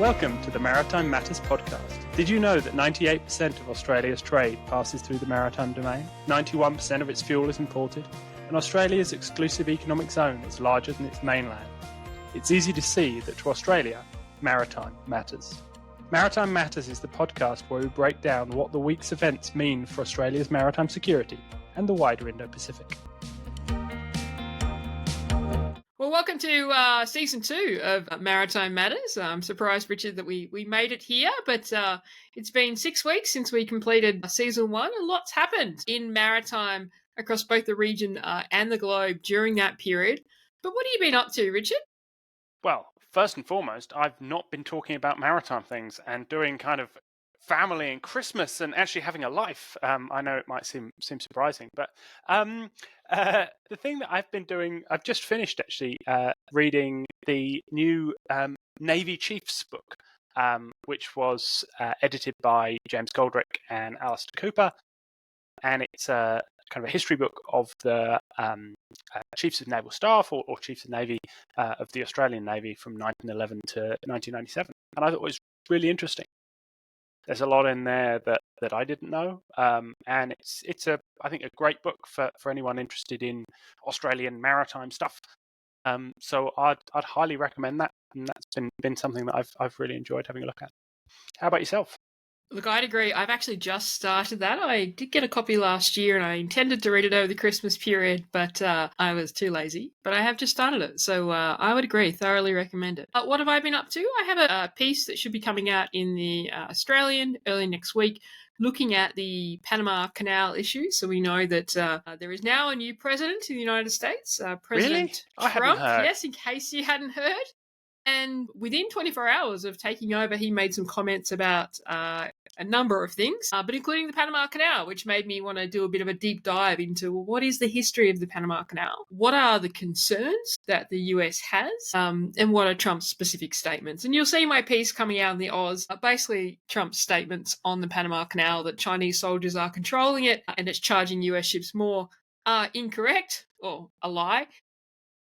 Welcome to the Maritime Matters podcast. Did you know that 98% of Australia's trade passes through the maritime domain? 91% of its fuel is imported, and Australia's exclusive economic zone is larger than its mainland. It's easy to see that to Australia, maritime matters. Maritime Matters is the podcast where we break down what the week's events mean for Australia's maritime security and the wider Indo-Pacific. Well, welcome to Season 2 of Maritime Matters. I'm surprised, Richard, that we made it here, but it's been 6 weeks since we completed Season 1. A lot's happened in maritime across both the region and the globe during that period. But what have you been up to, Richard? Well, first and foremost, I've not been talking about maritime things and doing kind of family and Christmas and actually having a life. I know it might seem surprising, but the thing that I've been doing, I've just finished actually reading the new Navy Chiefs book, which was edited by James Goldrick and Alistair Cooper, and it's a kind of a history book of the Chiefs of Naval Staff or Chiefs of Navy of the Australian Navy from 1911 to 1997, and I thought it was really interesting. There's a lot in there that I didn't know, and it's I think a great book for anyone interested in Australian maritime stuff. So I'd highly recommend that, and that's been something that I've really enjoyed having a look at. How about yourself? Look, I'd agree. I've actually just started that. I did get a copy last year and I intended to read it over the Christmas period, but I was too lazy. But I have just started it, so I would agree. Thoroughly recommend it. What have I been up to? I have a piece that should be coming out in the Australian early next week, looking at the Panama Canal issue. So we know that there is now a new president in the United States, President Really? Trump. I hadn't heard. Yes, in case you hadn't heard. And within 24 hours of taking over, he made some comments about a number of things, but including the Panama Canal, which made me want to do a bit of a deep dive into what is the history of the Panama Canal? What are the concerns that the US has? And what are Trump's specific statements? And you'll see my piece coming out in the Oz, basically Trump's statements on the Panama Canal that Chinese soldiers are controlling it and it's charging US ships more are incorrect or a lie.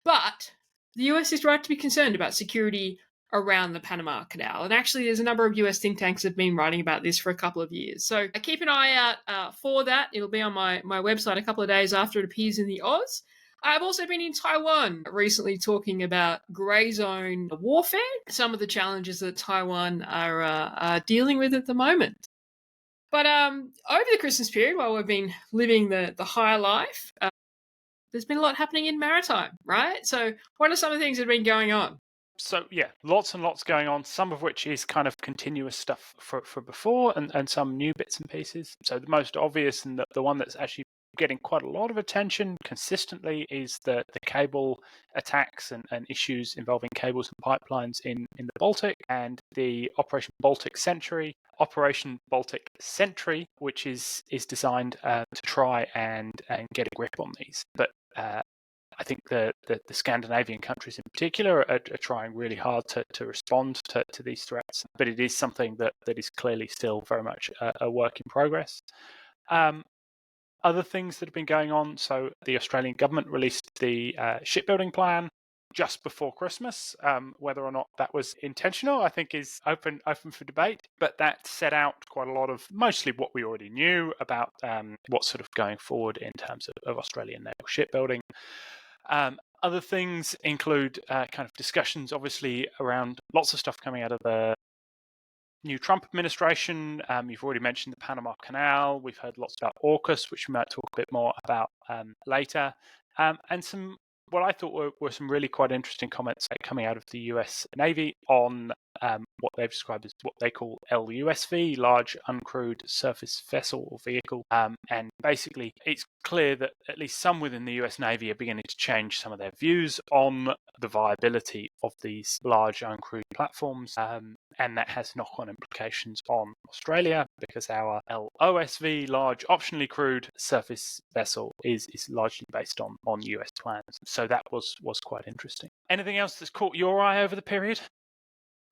But the US is right to be concerned about security around the Panama Canal. And actually, there's a number of US think tanks that have been writing about this for a couple of years. So keep an eye out for that. It'll be on my website a couple of days after it appears in the Oz. I've also been in Taiwan recently talking about grey zone warfare, some of the challenges that Taiwan are dealing with at the moment. But over the Christmas period, while we've been living the high life, there's been a lot happening in maritime, right? So what are some of the things that have been going on? So yeah, lots and lots going on, some of which is kind of continuous stuff for before and some new bits and pieces. So the most obvious and the one that's actually getting quite a lot of attention consistently is the cable attacks and issues involving cables and pipelines in the Baltic, and the Operation Baltic Sentry, which is designed to try and get a grip on these. But I think the Scandinavian countries in particular are trying really hard to respond to these threats, but it is something that is clearly still very much a work in progress. Other things that have been going on, so the Australian government released the shipbuilding plan just before Christmas. Whether or not that was intentional, I think is open for debate, but that set out quite a lot of mostly what we already knew about what's sort of going forward in terms of Australian naval shipbuilding. Other things include kind of discussions, obviously, around lots of stuff coming out of the new Trump administration. You've already mentioned the Panama Canal. We've heard lots about AUKUS, which we might talk a bit more about later. And some, what I thought were some really quite interesting comments coming out of the US Navy on what they've described as what they call LUSV, Large Uncrewed Surface Vessel or Vehicle. And basically, it's clear that at least some within the US Navy are beginning to change some of their views on the viability of these large uncrewed platforms. And that has knock-on implications on Australia because our LOSV, Large Optionally Crewed Surface Vessel, is largely based on US plans. So that was quite interesting. Anything else that's caught your eye over the period?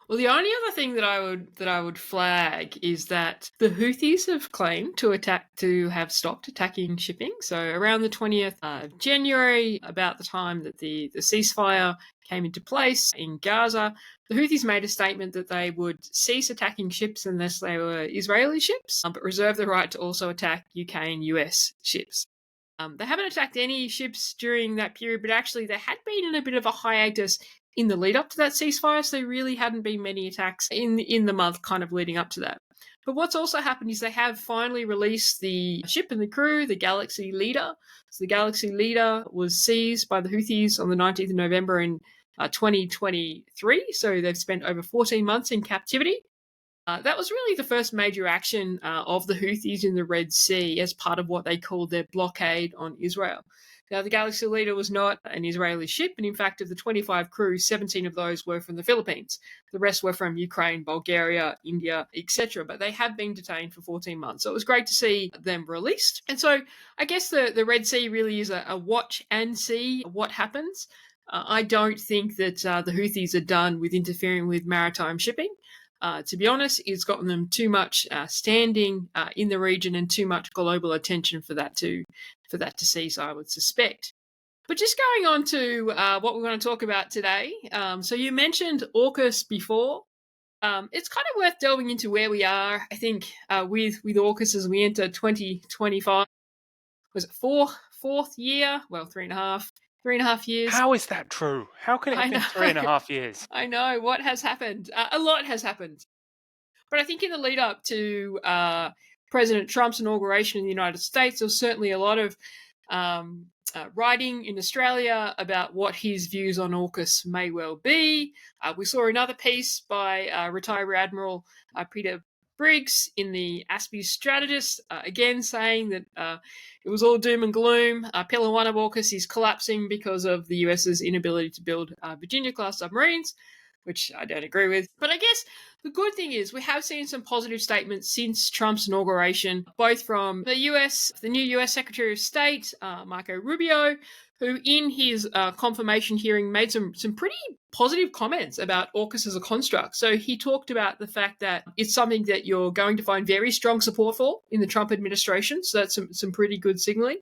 Well, the only other thing that I would flag is that the Houthis have claimed to have stopped attacking shipping. So around the 20th of January, about the time that the ceasefire came into place in Gaza, the Houthis made a statement that they would cease attacking ships unless they were Israeli ships, but reserve the right to also attack UK and US ships. They haven't attacked any ships during that period, but actually they had been in a bit of a hiatus in the lead up to that ceasefire, so there really hadn't been many attacks in the month kind of leading up to that. But what's also happened is they have finally released the ship and the crew, the Galaxy Leader. So the Galaxy Leader was seized by the Houthis on the 19th of November in 2023, so they've spent over 14 months in captivity. That was really the first major action of the Houthis in the Red Sea as part of what they called their blockade on Israel. Now, the Galaxy Leader was not an Israeli ship, and in fact, of the 25 crews, 17 of those were from the Philippines. The rest were from Ukraine, Bulgaria, India, etc. But they have been detained for 14 months. So it was great to see them released. And so I guess the Red Sea really is a watch and see what happens. I don't think that the Houthis are done with interfering with maritime shipping. To be honest, it's gotten them too much standing in the region and too much global attention for that to cease, I would suspect. But just going on to what we're going to talk about today. So you mentioned AUKUS before. It's kind of worth delving into where we are, I think, with AUKUS as we enter 2025. Was it fourth year? Well, 3.5 years. How is that true? How can it have been 3.5 years? I know. What has happened? A lot has happened. But I think in the lead up to President Trump's inauguration in the United States, there was certainly a lot of writing in Australia about what his views on AUKUS may well be. We saw another piece by retired Rear Admiral Peter Briggs in the Aspie Strategist, again saying that it was all doom and gloom. Pillar 1 of AUKUS is collapsing because of the US's inability to build Virginia-class submarines, which I don't agree with. But I guess the good thing is we have seen some positive statements since Trump's inauguration, both from the new US Secretary of State, Marco Rubio, who in his confirmation hearing made some pretty positive comments about AUKUS as a construct. So he talked about the fact that it's something that you're going to find very strong support for in the Trump administration. So that's some pretty good signaling.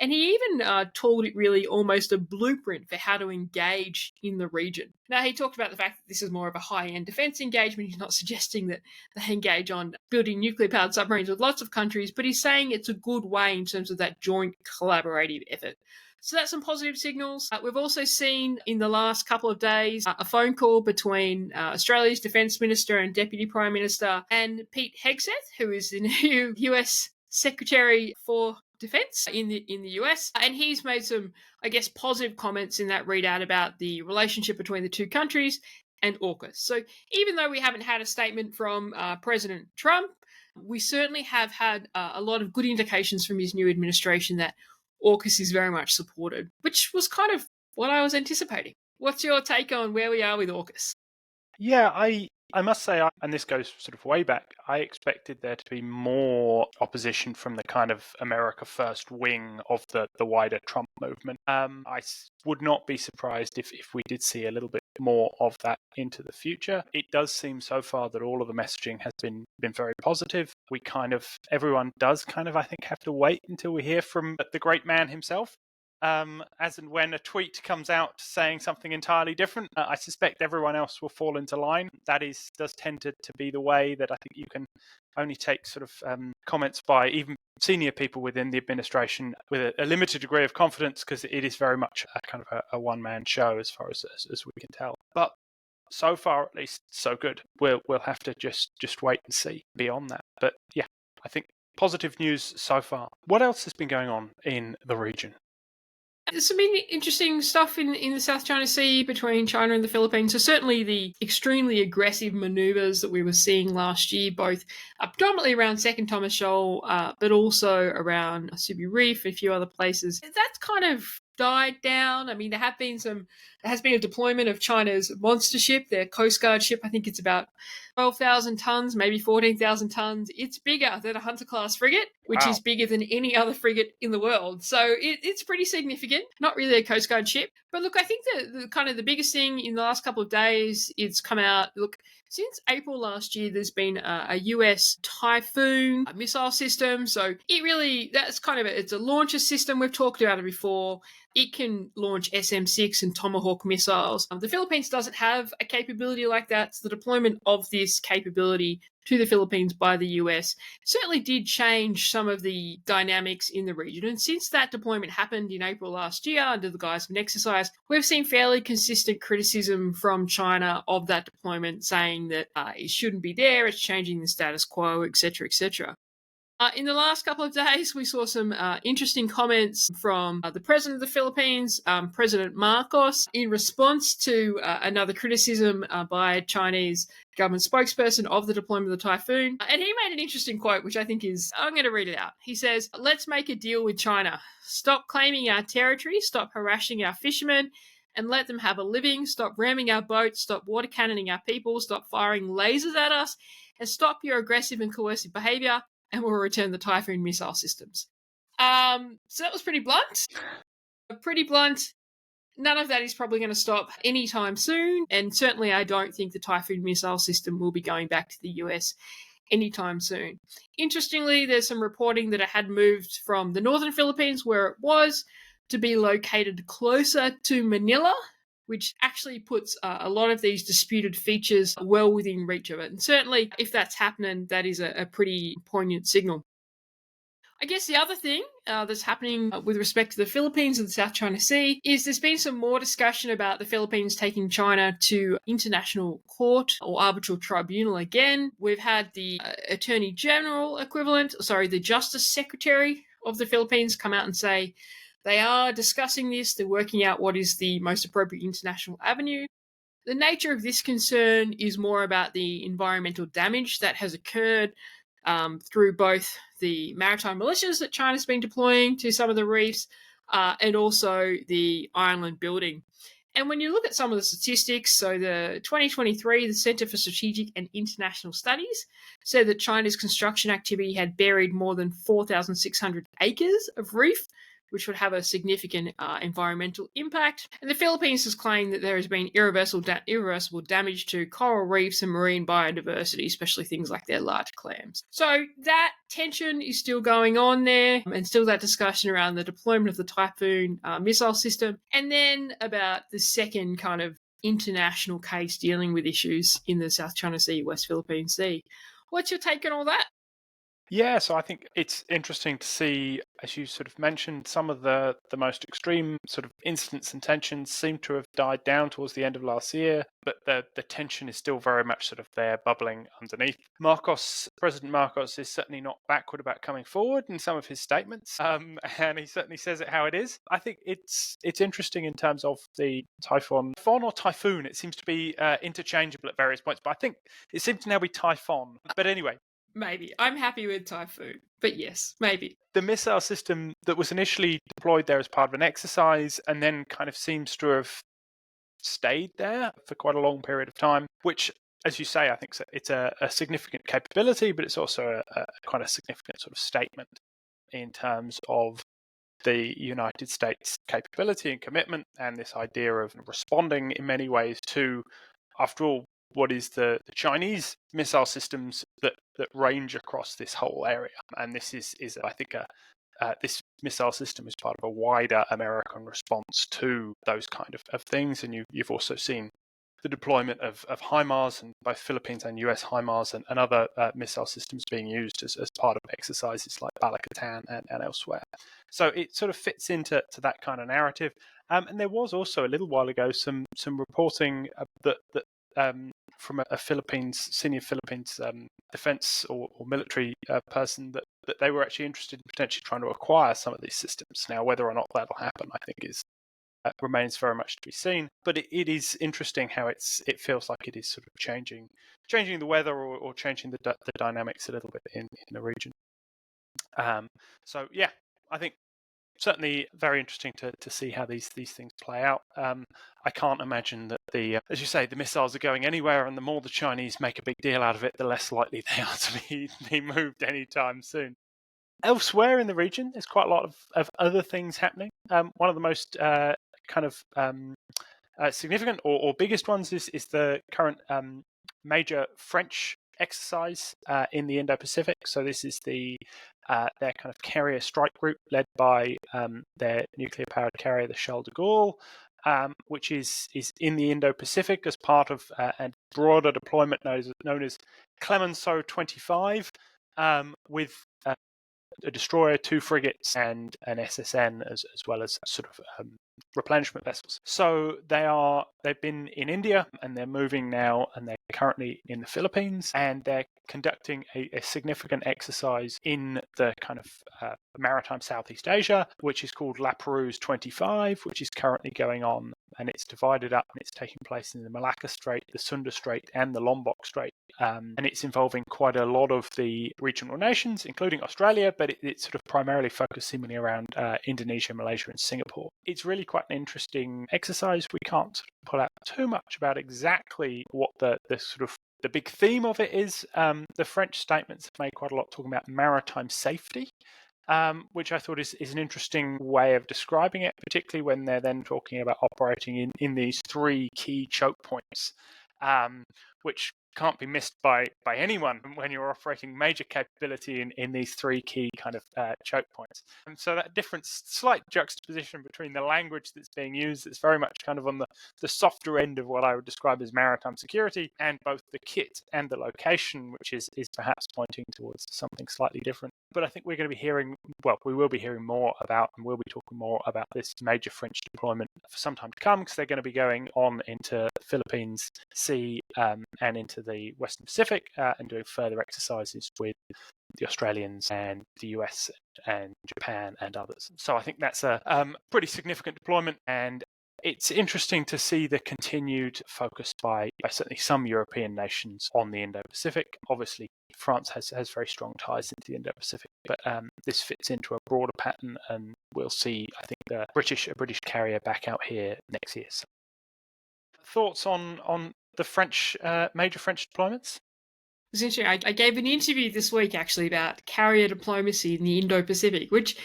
And he even called it really almost a blueprint for how to engage in the region. Now, he talked about the fact that this is more of a high-end defense engagement. He's not suggesting that they engage on building nuclear-powered submarines with lots of countries, but he's saying it's a good way in terms of that joint collaborative effort. So that's some positive signals. We've also seen in the last couple of days a phone call between Australia's Defence Minister and Deputy Prime Minister and Pete Hegseth, who is the new US Secretary for Defense in the US, and he's made some, I guess, positive comments in that readout about the relationship between the two countries and AUKUS. So even though we haven't had a statement from President Trump, we certainly have had a lot of good indications from his new administration that AUKUS is very much supported, which was kind of what I was anticipating. What's your take on where we are with AUKUS? Yeah, I must say, and this goes sort of way back, I expected there to be more opposition from the kind of America First wing of the wider Trump movement. I would not be surprised if we did see a little bit more of that into the future. It does seem so far that all of the messaging has been very positive. Everyone does I think, have to wait until we hear from the great man himself. As and when a tweet comes out saying something entirely different, I suspect everyone else will fall into line. That does tend to be the way that I think you can only take sort of comments by even senior people within the administration with a limited degree of confidence, because it is very much a kind of a one-man show as far as we can tell. But so far, at least, so good. We'll have to just wait and see beyond that. But yeah, I think positive news so far. What else has been going on in the region? There's some interesting stuff in the South China Sea between China and the Philippines. So certainly the extremely aggressive manoeuvres that we were seeing last year, both predominantly around Second Thomas Shoal, but also around Subi Reef and a few other places, that's kind of died down. I mean, there has been a deployment of China's monster ship, their Coast Guard ship. I think it's about 12,000 tons, maybe 14,000 tons. It's bigger than a Hunter-class frigate, which Wow. is bigger than any other frigate in the world. So it's pretty significant. Not really a Coast Guard ship. But look, I think the kind of the biggest thing in the last couple of days, it's come out, look, since April last year, there's been a US Typhoon missile system. So that's kind of it's a launcher system. We've talked about it before. It can launch SM-6 and Tomahawk missiles. The Philippines doesn't have a capability like that. So the deployment of this capability to the Philippines by the US certainly did change some of the dynamics in the region. And since that deployment happened in April last year under the guise of an exercise, we've seen fairly consistent criticism from China of that deployment, saying that it shouldn't be there, it's changing the status quo, etc., etc. In the last couple of days, we saw some interesting comments from the president of the Philippines, President Marcos, in response to another criticism by Chinese government spokesperson of the deployment of the Typhoon. And he made an interesting quote, which I think I'm going to read it out. He says, "Let's make a deal with China. Stop claiming our territory, stop harassing our fishermen, and let them have a living. Stop ramming our boats, stop water cannoning our people, stop firing lasers at us, and stop your aggressive and coercive behavior, and we'll return the Typhoon missile systems." So that was pretty blunt. Pretty blunt. None of that is probably going to stop anytime soon. And certainly I don't think the Typhoon missile system will be going back to the US anytime soon. Interestingly, there's some reporting that it had moved from the northern Philippines, where it was, to be located closer to Manila, which actually puts a lot of these disputed features well within reach of it. And certainly, if that's happening, that is a pretty poignant signal. I guess the other thing that's happening with respect to the Philippines and the South China Sea is there's been some more discussion about the Philippines taking China to international court or arbitral tribunal again. We've had the Attorney General the Justice Secretary of the Philippines come out and say they are discussing this. They're working out what is the most appropriate international avenue. The nature of this concern is more about the environmental damage that has occurred through both the maritime militias that China's been deploying to some of the reefs and also the island building. And when you look at some of the statistics, so the 2023, the Center for Strategic and International Studies said that China's construction activity had buried more than 4,600 acres of reef, which would have a significant environmental impact. And the Philippines has claimed that there has been irreversible damage to coral reefs and marine biodiversity, especially things like their large clams. So that tension is still going on there, and still that discussion around the deployment of the Typhoon missile system. And then about the second kind of international case dealing with issues in the South China Sea, West Philippine Sea. What's your take on all that? Yeah, so I think it's interesting to see, as you sort of mentioned, some of the most extreme sort of incidents and tensions seem to have died down towards the end of last year, but the tension is still very much sort of there bubbling underneath. President Marcos is certainly not backward about coming forward in some of his statements, and he certainly says it how it is. I think it's interesting in terms of the Typhoon or Typhoon. It seems to be interchangeable at various points, but I think it seems to now be Typhon. But anyway. Maybe. I'm happy with Typhoon, but yes, maybe. The missile system that was initially deployed there as part of an exercise and then kind of seems to have stayed there for quite a long period of time, which, as you say, I think it's a significant capability, but it's also a quite a significant sort of statement in terms of the United States' capability and commitment and this idea of responding in many ways to, after all, what is the Chinese missile systems that range across this whole area. And this is I think, this missile system is part of a wider American response to those kind of things. And you've also seen the deployment of HIMARS, and both Philippines and US HIMARS and other missile systems being used as part of exercises like Balakatan and elsewhere. So it sort of fits into that kind of narrative. And there was also a little while ago some reporting that from a senior Philippines defense or military person that they were actually interested in potentially trying to acquire some of these systems. Now, whether or not that'll happen, I think remains very much to be seen. But it is interesting how it feels like it is sort of changing the weather or changing the dynamics a little bit in the region. So yeah, I think certainly very interesting to see how these things play out. I can't imagine that as you say, the missiles are going anywhere, and the more the Chinese make a big deal out of it, the less likely they are to be moved anytime soon. Elsewhere in the region, there's quite a lot of other things happening. One of the most significant or biggest ones is the current major French exercise in the Indo-Pacific. So this is their kind of carrier strike group led by their nuclear-powered carrier, the Charles de Gaulle, which is in the Indo-Pacific as part of a broader deployment known as Clemenceau 25, with a destroyer, 2 frigates, and an SSN, as well as sort of replenishment vessels. So they've been in India, and they're moving now, and they're currently in the Philippines, and they're conducting a significant exercise in the kind of maritime Southeast Asia, which is called La Pérouse 25, which is currently going on, and it's divided up, and it's taking place in the Malacca Strait, the Sunda Strait, and the Lombok Strait. And it's involving quite a lot of the regional nations, including Australia, but it's sort of primarily focused seemingly around Indonesia, Malaysia, and Singapore. It's really quite an interesting exercise. We can't sort of pull out too much about exactly what the big theme of it is. The French statements have made quite a lot talking about maritime safety, which I thought is an interesting way of describing it, particularly when they're then talking about operating in these 3 key choke points, which can't be missed by anyone when you're operating major capability in these 3 key kind of choke points. And so that slight juxtaposition between the language that's being used, that's very much kind of on the softer end of what I would describe as maritime security, and both the kit and the location, which is perhaps pointing towards something slightly different. But I think we will be hearing more about, and we'll be talking more about this major French deployment for some time to come, because they're going to be going on into the Philippines Sea and into the Western Pacific, and doing further exercises with the Australians and the US and Japan and others. So I think that's a pretty significant deployment, and it's interesting to see the continued focus by certainly some European nations on the Indo-Pacific. Obviously, France has very strong ties into the Indo-Pacific, but this fits into a broader pattern, and we'll see, I think, a British carrier back out here next year. So, thoughts on the major French deployments? It's interesting. I gave an interview this week actually about carrier diplomacy in the Indo-Pacific, which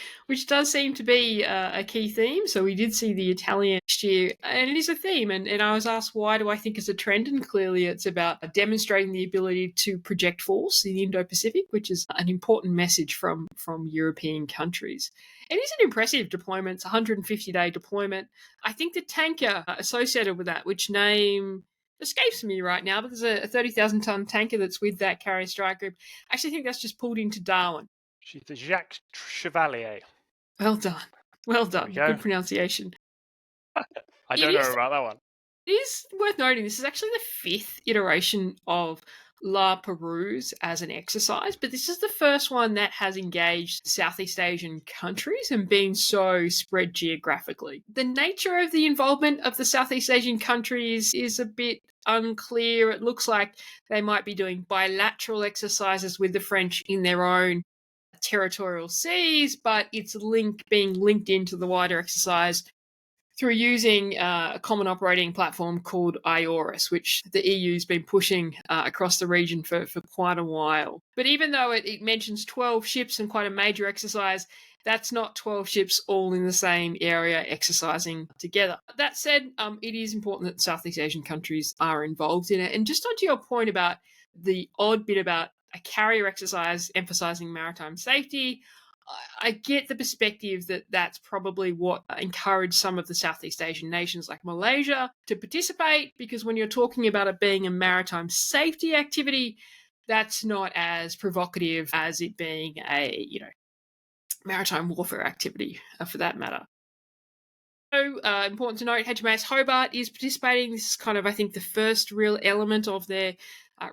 does seem to be a key theme. So we did see the Italian next year, and it is a theme. And I was asked, why do I think it's a trend? And clearly it's about demonstrating the ability to project force in the Indo-Pacific, which is an important message from European countries. It is an impressive deployment. It's a 150-day deployment. I think the tanker associated with that, which name escapes me right now, but there's a 30,000-ton tanker that's with that carrier strike group. I actually think that's just pulled into Darwin. She's the Jacques Chevalier. Well done. Well done. Good pronunciation. I don't know about that one. It is worth noting this is actually the 5th iteration of La Pérouse as an exercise, but this is the first one that has engaged Southeast Asian countries and been so spread geographically. The nature of the involvement of the Southeast Asian countries is a bit unclear. It looks like they might be doing bilateral exercises with the French in their own territorial seas, but it's being linked into the wider exercise through using a common operating platform called AUKUS, which the EU's been pushing across the region for quite a while. But even though it mentions 12 ships and quite a major exercise, that's not 12 ships all in the same area exercising together. That said, it is important that Southeast Asian countries are involved in it. And just onto your point about the odd bit about a carrier exercise emphasizing maritime safety, I get the perspective that that's probably what encouraged some of the Southeast Asian nations like Malaysia to participate, because when you're talking about it being a maritime safety activity, that's not as provocative as it being a, maritime warfare activity for that matter. So important to note, HMAS Hobart is participating. This is kind of, I think, the first real element of their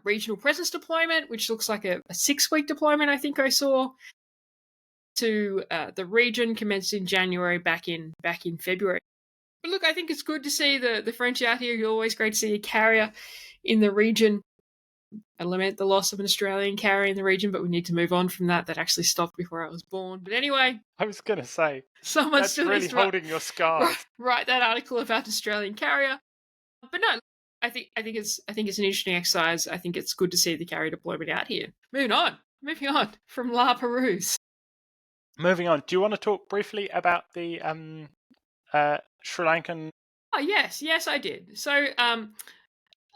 regional presence deployment, which looks like a 6-week deployment, I think I saw, to the region, commenced in January, back in February. But look, I think it's good to see the French out here. It's always great to see a carrier in the region. I lament the loss of an Australian carrier in the region, but we need to move on from that. That actually stopped before I was born. But anyway, I was going to say, someone that's still really needs to holding your scars. write that article about Australian carrier. But no, I think it's an interesting exercise. I think it's good to see the carrier deployment out here. Moving on from La Pérouse. Moving on, do you want to talk briefly about the Sri Lankan? Oh yes, I did. So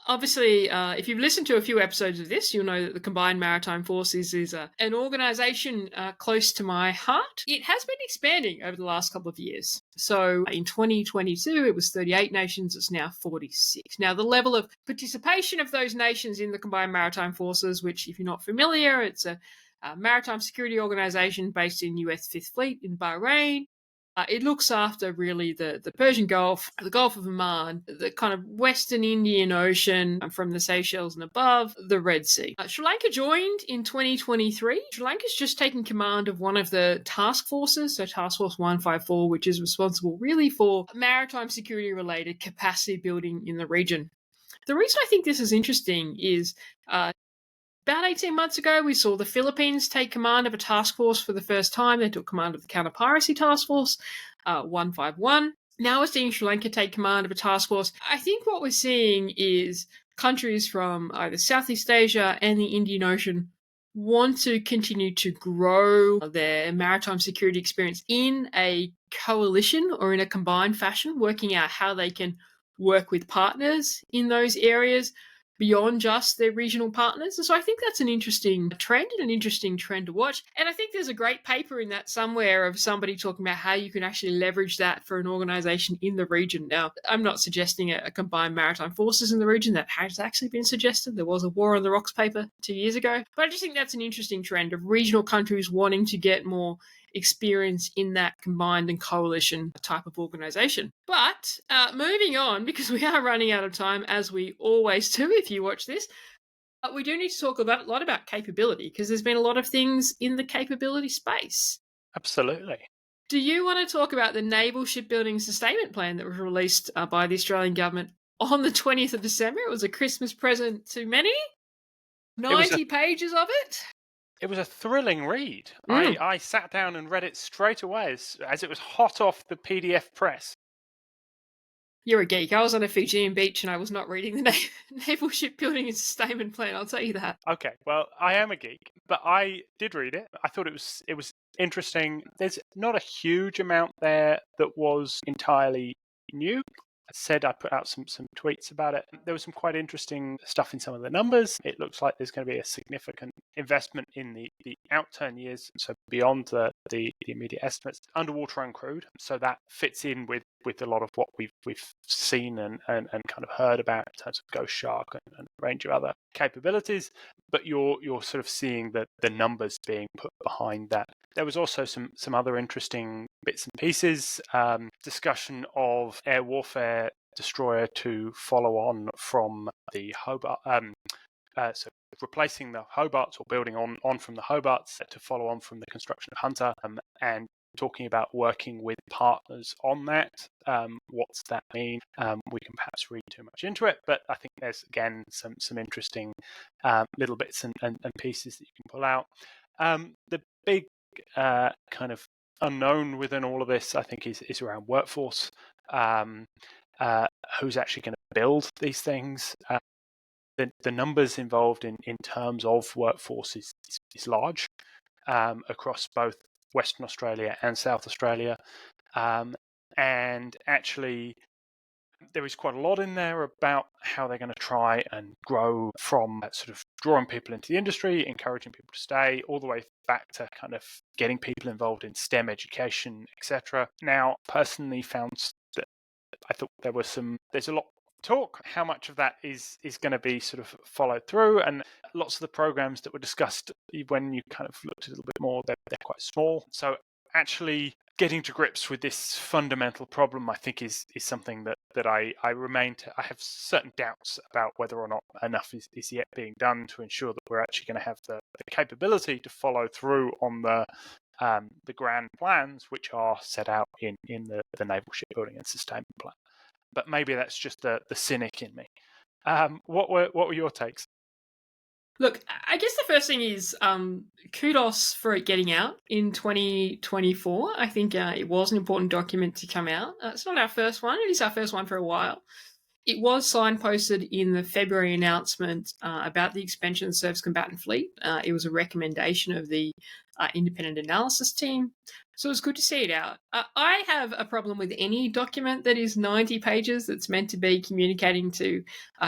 obviously, if you've listened to a few episodes of this, you'll know that the Combined Maritime Forces is an organisation close to my heart. It has been expanding over the last couple of years. So in 2022, it was 38 nations. It's now 46. Now, the level of participation of those nations in the Combined Maritime Forces, which, if you're not familiar, it's a maritime security organisation based in US Fifth Fleet in Bahrain. It looks after really the Persian Gulf, the Gulf of Oman, the kind of Western Indian Ocean from the Seychelles and above, the Red Sea. Sri Lanka joined in 2023. Sri Lanka's just taken command of one of the task forces, so Task Force 154, which is responsible really for maritime security related capacity building in the region. The reason I think this is interesting is about 18 months ago, we saw the Philippines take command of a task force for the first time. They took command of the Counter-Piracy Task Force, 151. Now we're seeing Sri Lanka take command of a task force. I think what we're seeing is countries from either Southeast Asia and the Indian Ocean want to continue to grow their maritime security experience in a coalition or in a combined fashion, working out how they can work with partners in those areas beyond just their regional partners. And so I think that's an interesting trend and an interesting trend to watch. And I think there's a great paper in that somewhere of somebody talking about how you can actually leverage that for an organization in the region. Now, I'm not suggesting a combined maritime forces in the region. That has actually been suggested. There was a War on the Rocks paper 2 years ago. But I just think that's an interesting trend of regional countries wanting to get more experience in that combined and coalition type of organization. But moving on, because we are running out of time, as we always do if you watch this, we do need to talk a lot about capability, because there's been a lot of things in the capability space. Absolutely. Do you want to talk about the Naval Shipbuilding Sustainment Plan that was released by the Australian government on the 20th of December? It was a Christmas present to many. 90 pages of it. It was a thrilling read. I sat down and read it straight away as it was hot off the PDF press. You're a geek. I was on a Fijian beach and I was not reading the Naval Shipbuilding and Sustainment Plan, I'll tell you that. Okay, well, I am a geek, but I did read it. I thought it was interesting. There's not a huge amount there that was entirely new. I said I put out some tweets about it. There was some quite interesting stuff in some of the numbers. It looks like there's going to be a significant investment in the outturn years, so beyond the immediate estimates, underwater uncrewed. So that fits in with a lot of what we've seen and kind of heard about in terms of Ghost Shark and a range of other capabilities. But you're sort of seeing the numbers being put behind that. There was also some other interesting bits and pieces, discussion of air warfare destroyer to follow on from the Hobart, so replacing the Hobarts or building on from the Hobarts to follow on from the construction of Hunter, and talking about working with partners on that. What's that mean? We can perhaps read too much into it, but I think there's, again, some interesting little bits and pieces that you can pull out. The big kind of unknown within all of this, I think, is around workforce. Who's actually going to build these things? The numbers involved in terms of workforce is large across both Western Australia and South Australia. And actually, there is quite a lot in there about how they're going to try and grow from sort of drawing people into the industry, encouraging people to stay, all the way back to kind of getting people involved in STEM education, etc. Now, personally found that I thought there's a lot of talk. How much of that is going to be sort of followed through? And lots of the programs that were discussed, when you kind of looked a little bit more, they're quite small. So actually getting to grips with this fundamental problem, I think, is something that I have certain doubts about whether or not enough is yet being done to ensure that we're actually going to have the capability to follow through on the grand plans which are set out in the Naval Shipbuilding and Sustainment Plan. But maybe that's just the cynic in me. What were your takes? Look, I guess the first thing is kudos for it getting out in 2024. I think it was an important document to come out. It's not our first one. It is our first one for a while. It was signposted in the February announcement about the expansion of the surface combatant fleet. It was a recommendation of the independent analysis team. So it's good to see it out. I have a problem with any document that is 90 pages that's meant to be communicating to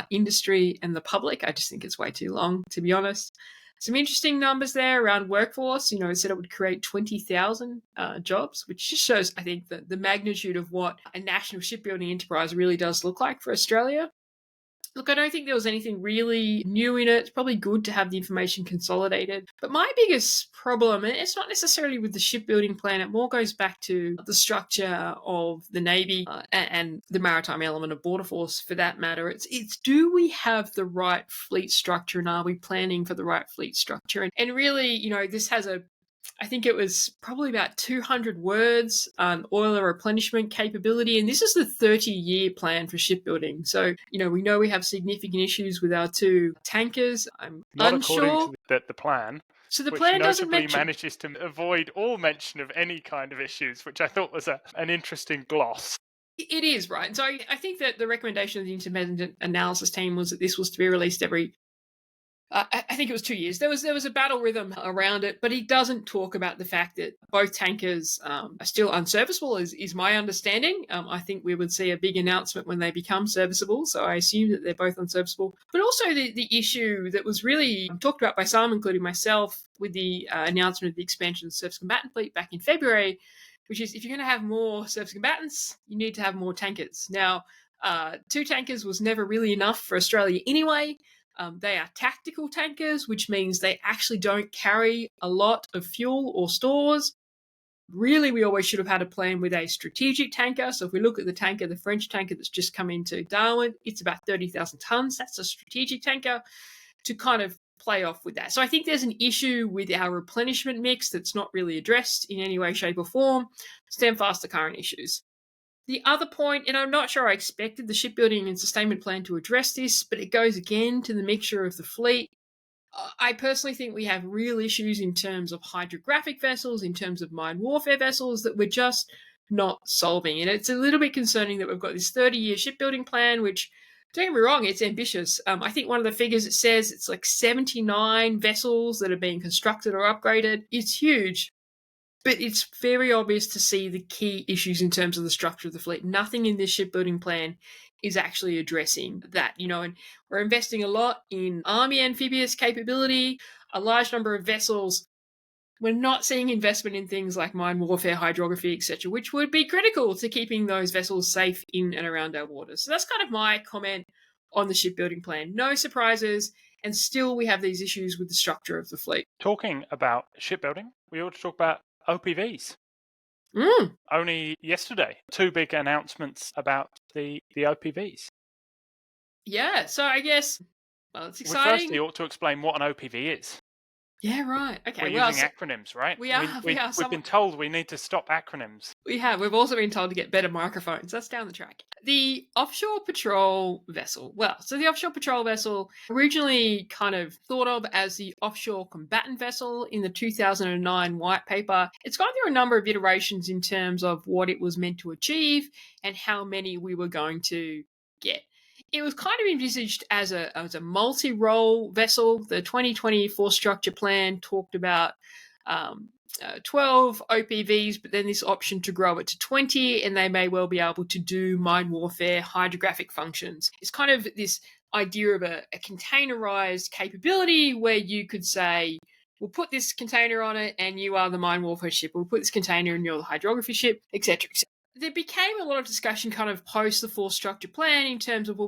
industry and the public. I just think it's way too long, to be honest. Some interesting numbers there around workforce. It said it would create 20,000 jobs, which just shows, I think, the magnitude of what a national shipbuilding enterprise really does look like for Australia. Look, I don't think there was anything really new in it. It's probably good to have the information consolidated. But my biggest problem, and it's not necessarily with the shipbuilding plan, it more goes back to the structure of the Navy and the maritime element of border force for that matter. It's do we have the right fleet structure and are we planning for the right fleet structure? And really, this has I think it was probably about 200 words on oil replenishment capability. And this is the 30-year plan for shipbuilding. So, we know we have significant issues with our two tankers. I'm Not unsure. according to the plan. So the which plan doesn't notably mention... manages to avoid all mention of any kind of issues, which I thought was an interesting gloss. It is, right. So I think that the recommendation of the independent analysis team was that this was to be released every... I think it was 2 years. There was a battle rhythm around it, but he doesn't talk about the fact that both tankers are still unserviceable, is my understanding. I think we would see a big announcement when they become serviceable, so I assume that they're both unserviceable. But also the issue that was really talked about by some, including myself, with the announcement of the expansion of the surface combatant fleet back in February, which is if you're going to have more surface combatants, you need to have more tankers. Now, 2 tankers was never really enough for Australia anyway. They are tactical tankers, which means they actually don't carry a lot of fuel or stores. Really, we always should have had a plan with a strategic tanker. So if we look at the French tanker that's just come into Darwin, it's about 30,000 tons. That's a strategic tanker to kind of play off with that. So I think there's an issue with our replenishment mix that's not really addressed in any way, shape or form. Stand fast to current issues. The other point, and I'm not sure I expected the shipbuilding and sustainment plan to address this, but it goes again to the mixture of the fleet. I personally think we have real issues in terms of hydrographic vessels, in terms of mine warfare vessels that we're just not solving. And it's a little bit concerning that we've got this 30-year shipbuilding plan, which, don't get me wrong, it's ambitious. I think one of the figures it says it's like 79 vessels that are being constructed or upgraded. It's huge. But it's very obvious to see the key issues in terms of the structure of the fleet. Nothing in this shipbuilding plan is actually addressing that, and we're investing a lot in Army amphibious capability, a large number of vessels. We're not seeing investment in things like mine warfare, hydrography, etc., which would be critical to keeping those vessels safe in and around our waters. So that's kind of my comment on the shipbuilding plan. No surprises, and still we have these issues with the structure of the fleet. Talking about shipbuilding, we ought to talk about OPVs. Only yesterday, 2 big announcements about the OPVs. Yeah, so I guess, it's exciting. We firstly ought to explain what an OPV is. Yeah, right. Okay. We're using acronyms, right? We are. We've been told we need to stop acronyms. We have. We've also been told to get better microphones. That's down the track. The offshore patrol vessel. So the offshore patrol vessel, originally kind of thought of as the offshore combatant vessel in the 2009 white paper. It's gone through a number of iterations in terms of what it was meant to achieve and how many we were going to get. It was kind of envisaged as a multi-role vessel. The 2024 structure plan talked about 12 OPVs, but then this option to grow it to 20, and they may well be able to do mine warfare, hydrographic functions. It's kind of this idea of a containerized capability where you could say, we'll put this container on it and you are the mine warfare ship. We'll put this container and you're the hydrography ship, etc., etc. There became a lot of discussion kind of post the 4 structure plan in terms of,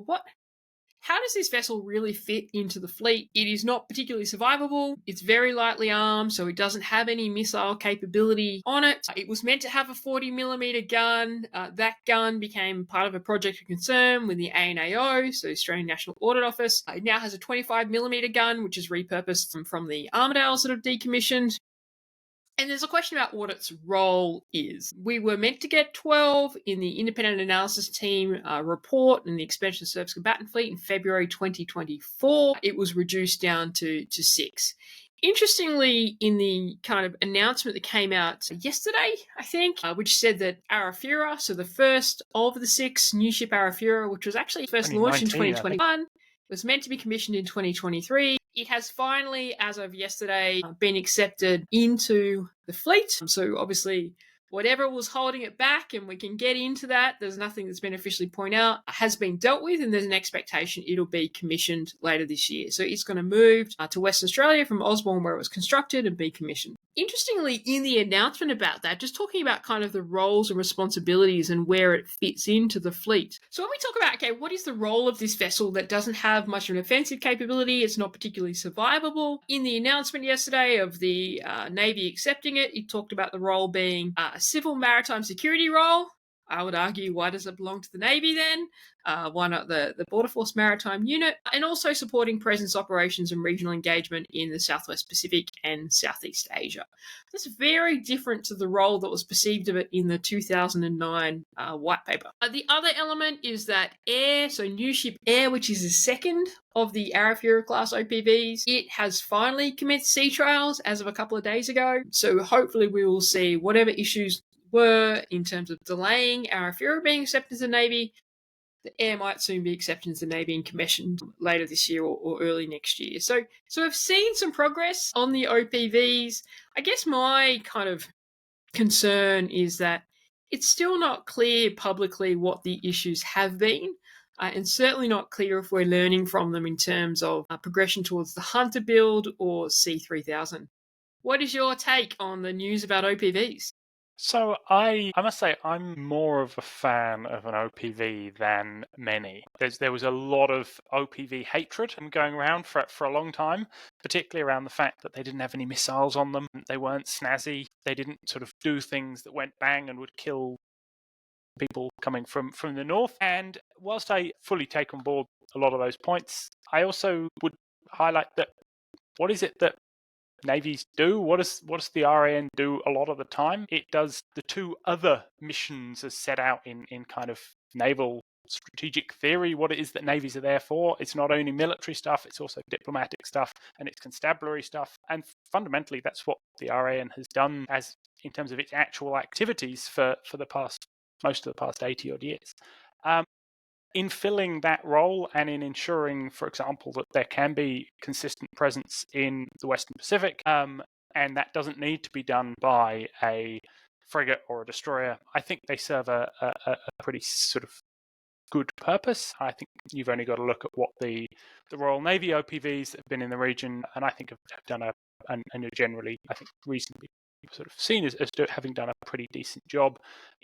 how does this vessel really fit into the fleet? It is not particularly survivable. It's very lightly armed, so it doesn't have any missile capability on it. It was meant to have a 40mm gun. That gun became part of a project of concern with the ANAO, so Australian National Audit Office. It now has a 25mm gun, which is repurposed from the Armadales that have decommissioned. And there's a question about what its role is. We were meant to get 12 in the independent analysis team report in the Expansion Service Combatant Fleet in February 2024. It was reduced down to 6. Interestingly, in the kind of announcement that came out yesterday, I think, which said that Arafura, so the first of the 6, new ship Arafura, which was actually first launched in 2021, was meant to be commissioned in 2023. It has finally, as of yesterday, been accepted into the fleet. So obviously, whatever was holding it back, and we can get into that, there's nothing that's been officially pointed out, has been dealt with, and there's an expectation it'll be commissioned later this year. So it's going to move to Western Australia from Osborne, where it was constructed, and be commissioned. Interestingly, in the announcement about that, just talking about kind of the roles and responsibilities and where it fits into the fleet. So when we talk about, okay, what is the role of this vessel that doesn't have much of an offensive capability, it's not particularly survivable. In the announcement yesterday of the Navy accepting it, it talked about the role being a civil maritime security role. I would argue, why does it belong to the Navy then? Why not the Border Force Maritime Unit? And also supporting presence operations and regional engagement in the Southwest Pacific and Southeast Asia. That's very different to the role that was perceived of it in the 2009 white paper. The other element is that Air, so new ship Air, which is the second of the Arafura class OPVs, it has finally commenced sea trials as of a couple of days ago. So hopefully we will see whatever issues were in terms of delaying Arafura being accepted as the Navy. The Air might soon be accepted as the Navy and commissioned later this year or early next year. So I've seen some progress on the OPVs. I guess my kind of concern is that it's still not clear publicly what the issues have been. And certainly not clear if we're learning from them in terms of progression towards the Hunter build or C3000. What is your take on the news about OPVs? So I must say I'm more of a fan of an OPV than many. There was a lot of OPV hatred going around for a long time, particularly around the fact that they didn't have any missiles on them. They weren't snazzy. They didn't sort of do things that went bang and would kill people coming from the north. And whilst I fully take on board a lot of those points, I also would highlight that what is it that navies do? What does the RAN do a lot of the time? It does the two other missions as set out in kind of naval strategic theory, what it is that navies are there for. It's not only military stuff, it's also diplomatic stuff and it's constabulary stuff. And fundamentally, that's what the RAN has done as in terms of its actual activities for most of the past 80 odd years. In filling that role and in ensuring, for example, that there can be consistent presence in the Western Pacific, and that doesn't need to be done by a frigate or a destroyer, I think they serve a pretty sort of good purpose. I think you've only got to look at what the Royal Navy OPVs that have been in the region, and I think have done and are generally, I think, reasonably sort of seen as having done a pretty decent job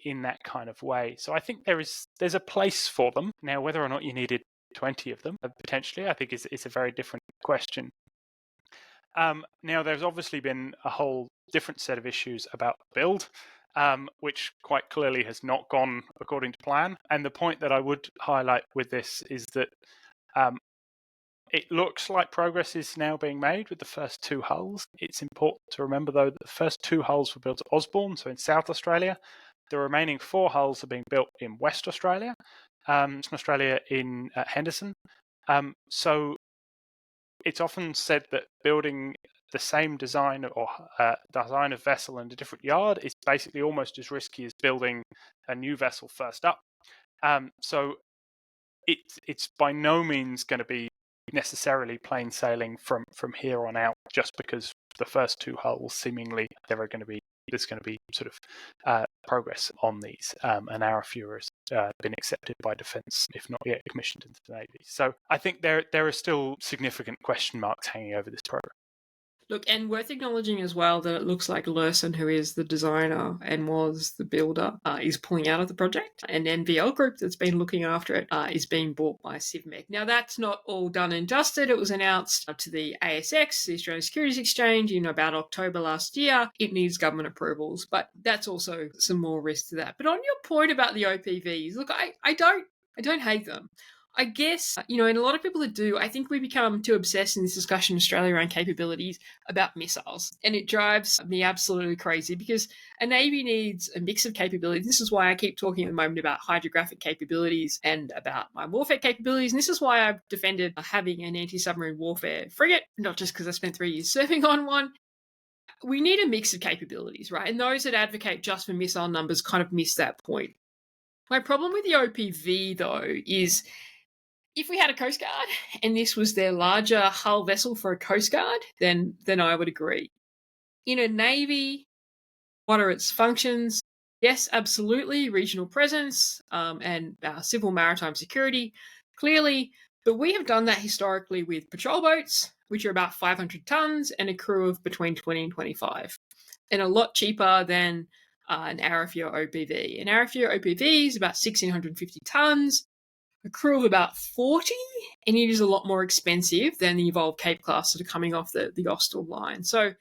in that kind of way. So I think there's a place for them. Now, whether or not you needed 20 of them, potentially, I think is a very different question. Now, there's obviously been a whole different set of issues about the build, which quite clearly has not gone according to plan. And the point that I would highlight with this is that it looks like progress is now being made with the first 2 hulls. It's important to remember, though, that the first 2 hulls were built at Osborne, so in South Australia. The remaining 4 hulls are being built in West Australia, in Henderson. So it's often said that building the same design or design of vessel in a different yard is basically almost as risky as building a new vessel first up. So it's by no means going to be necessarily plain sailing from here on out, just because the first 2 hulls seemingly there's going to be sort of progress on these, and Arafura has been accepted by Defence, if not yet commissioned into the Navy. So I think there are still significant question marks hanging over this program. Look, and worth acknowledging as well that it looks like Lursen, who is the designer and was the builder, is pulling out of the project. And NVL Group, that's been looking after it, is being bought by CivMec. Now, that's not all done and dusted. It was announced to the ASX, the Australian Securities Exchange, in about October last year. It needs government approvals, but that's also some more risk to that. But on your point about the OPVs, look, I don't hate them. I guess, and a lot of people that do, I think we become too obsessed in this discussion in Australia around capabilities about missiles. And it drives me absolutely crazy because a Navy needs a mix of capabilities. This is why I keep talking at the moment about hydrographic capabilities and about my warfare capabilities. And this is why I've defended having an anti-submarine warfare frigate, not just because I spent 3 years serving on one. We need a mix of capabilities, right? And those that advocate just for missile numbers kind of miss that point. My problem with the OPV, though, is if we had a Coast Guard and this was their larger hull vessel for a Coast Guard, then I would agree. In a Navy, what are its functions? Yes, absolutely, regional presence and civil maritime security, clearly. But we have done that historically with patrol boats, which are about 500 tons and a crew of between 20 and 25, and a lot cheaper than an Arafura OPV. An Arafura OPV is about 1,650 tons, a crew of about 40, and it is a lot more expensive than the Evolved Cape class that are coming off the Austal line. So,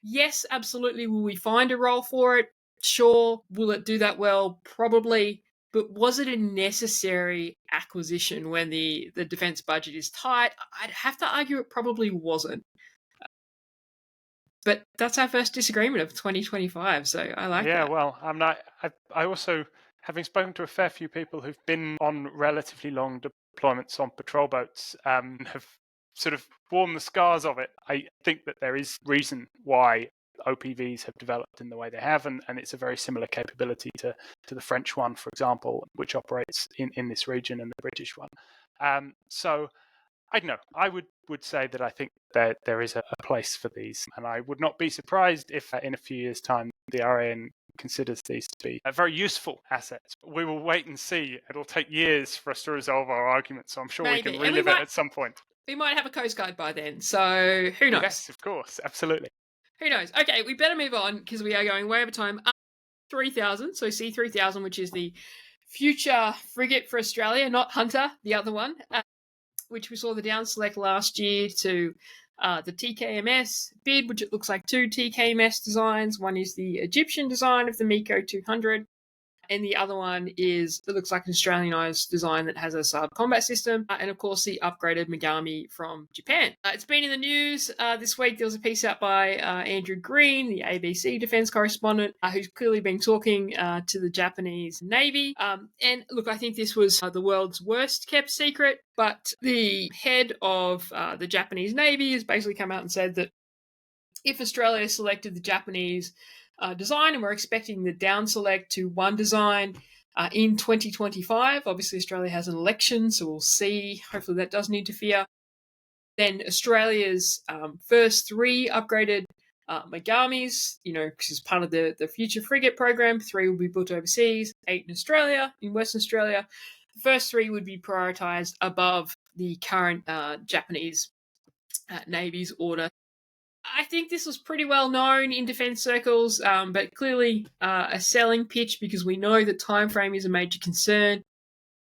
yes, absolutely, will we find a role for it? Sure. Will it do that well? Probably. But was it a necessary acquisition when the defense budget is tight? I'd have to argue it probably wasn't. But that's our first disagreement of 2025, so I like that. Yeah, well, I also, having spoken to a fair few people who've been on relatively long deployments on patrol boats, have sort of worn the scars of it. I think that there is reason why OPVs have developed in the way they have, and it's a very similar capability to the French one, for example, which operates in this region, and the British one. So I don't know. I would say that I think that there is a place for these, and I would not be surprised if in a few years' time the RAN considers these to be very useful assets. But we will wait and see. It'll take years for us to resolve our argument, so I'm sure we can relive it at some point. We might have a Coast Guard by then, so who knows? Yes, of course, absolutely. Who knows? Okay, we better move on because we are going way over time. 3000, so C3000, which is the future frigate for Australia, not Hunter, the other one, which we saw the down select last year to the TKMS bid, which it looks like 2 TKMS designs. One is the Egyptian design of the MECO 200, and the other one is, it looks like an Australianised design that has a sub-combat system, and of course the upgraded Megami from Japan. It's been in the news this week. There was a piece out by Andrew Green, the ABC defence correspondent, who's clearly been talking to the Japanese Navy. And look, I think this was the world's worst kept secret, but the head of the Japanese Navy has basically come out and said that if Australia selected the Japanese design, and we're expecting the down select to one design in 2025. Obviously, Australia has an election, so we'll see. Hopefully, that doesn't interfere. Then Australia's first 3 upgraded Megamis, because as part of the future frigate program, 3 will be built overseas, 8 in Australia, in Western Australia. The first 3 would be prioritised above the current Japanese Navy's order. I think this was pretty well known in defence circles, but clearly a selling pitch because we know that time frame is a major concern.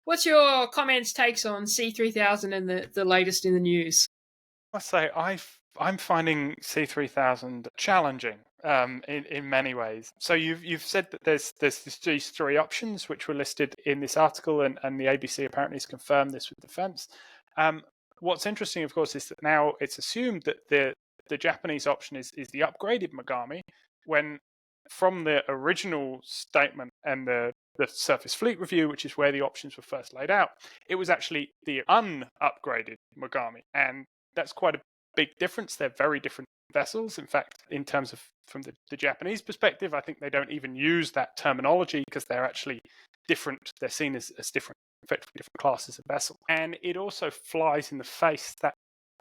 What's your comments, takes on C3000 and the latest in the news? I say I'm finding C3000 challenging in many ways. So you've said that there's these 3 options which were listed in this article, and the ABC apparently has confirmed this with Defence. What's interesting, of course, is that now it's assumed that the Japanese option is the upgraded Megami, when from the original statement and the Surface Fleet Review, which is where the options were first laid out, it was actually the unupgraded Megami. And that's quite a big difference. They're very different vessels. In fact, in terms of from the Japanese perspective, I think they don't even use that terminology because they're actually different. They're seen as different, effectively different classes of vessel. And it also flies in the face, that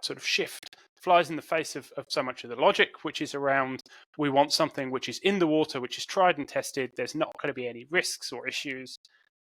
sort of shift flies in the face of so much of the logic, which is around, we want something which is in the water, which is tried and tested. There's not going to be any risks or issues.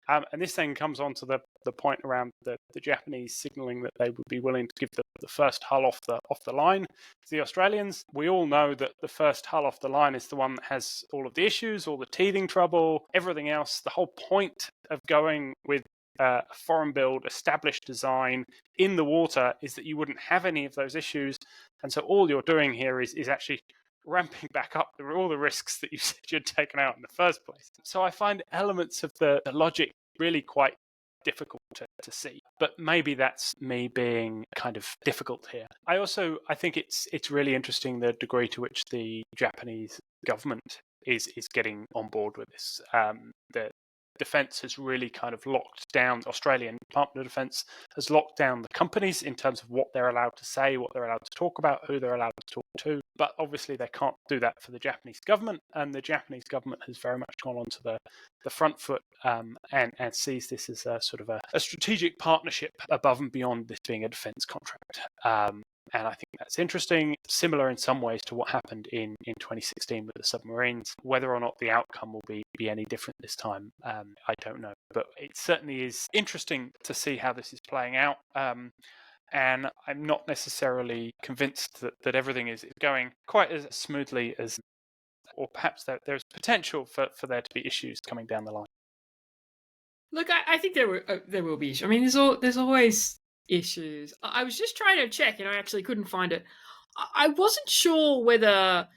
And this then comes on to the point around the Japanese signalling that they would be willing to give the first hull off the line to the Australians. We all know that the first hull off the line is the one that has all of the issues, all the teething trouble, everything else. The whole point of going with a foreign build, established design in the water is that you wouldn't have any of those issues. And so all you're doing here is actually ramping back up all the risks that you said you'd taken out in the first place. So I find elements of the logic really quite difficult to see. But maybe that's me being kind of difficult here. I think it's really interesting the degree to which the Japanese government is getting on board with this. The defence has really kind of locked down, Australian Department of Defence has locked down the companies in terms of what they're allowed to say, what they're allowed to talk about, who they're allowed to talk to. But obviously they can't do that for the Japanese government, and the Japanese government has very much gone onto the front foot and sees this as a sort of a strategic partnership above and beyond this being a defence contract. And I think that's interesting, similar in some ways to what happened in 2016 with the submarines. Whether or not the outcome will be any different this time, I don't know. But it certainly is interesting to see how this is playing out. And I'm not necessarily convinced that everything is going quite as smoothly as, or perhaps there's potential for there to be issues coming down the line. Look, I think there will be issues. I mean, there's always issues. I was just trying to check, and I actually couldn't find it. I wasn't sure whether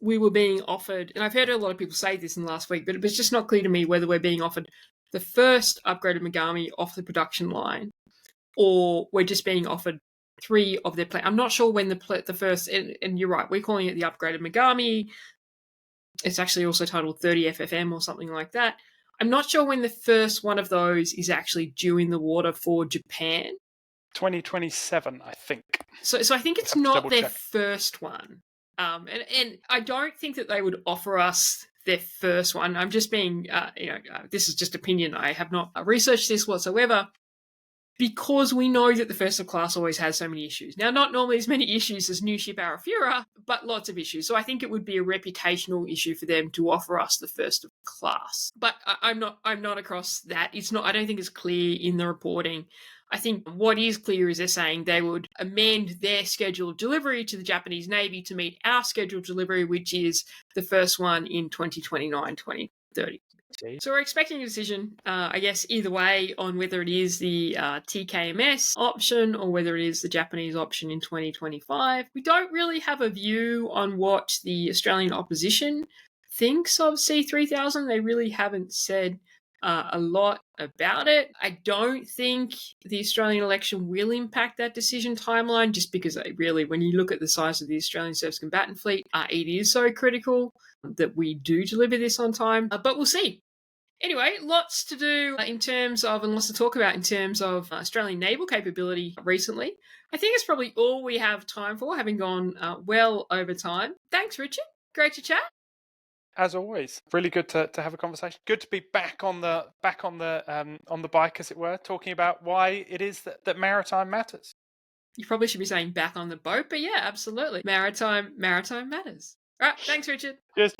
we were being offered, and I've heard a lot of people say this in the last week, but it was just not clear to me whether we're being offered the first upgraded Megami off the production line, or we're just being offered 3 of their planes. I'm not sure when the first, and you're right, we're calling it the upgraded Megami. It's actually also titled 30 FFM or something like that. I'm not sure when the first one of those is actually due in the water for Japan. 2027, I think. So I think it's not their first one. And I don't think that they would offer us their first one. I'm just being, this is just opinion. I have not researched this whatsoever, because we know that the first of class always has so many issues. Now, not normally as many issues as new ship Arafura, but lots of issues. So I think it would be a reputational issue for them to offer us the first of class. But I'm not across that. It's not. I don't think it's clear in the reporting. I think what is clear is they're saying they would amend their scheduled delivery to the Japanese Navy to meet our scheduled delivery, which is the first one in 2029, 2030. So we're expecting a decision, I guess, either way on whether it is the TKMS option or whether it is the Japanese option in 2025. We don't really have a view on what the Australian opposition thinks of C3000. They really haven't said a lot about it. I don't think the Australian election will impact that decision timeline, just because really, when you look at the size of the Australian Surface Combatant Fleet, it is so critical that we do deliver this on time. But we'll see. Anyway, lots to do in terms of, and lots to talk about in terms of Australian naval capability recently. I think it's probably all we have time for, having gone well over time. Thanks, Richard. Great to chat. As always, really good to have a conversation. Good to be back on the bike, as it were, talking about why it is that maritime matters. You probably should be saying back on the boat, but yeah, absolutely. Maritime matters. All right, thanks, Richard. Cheers.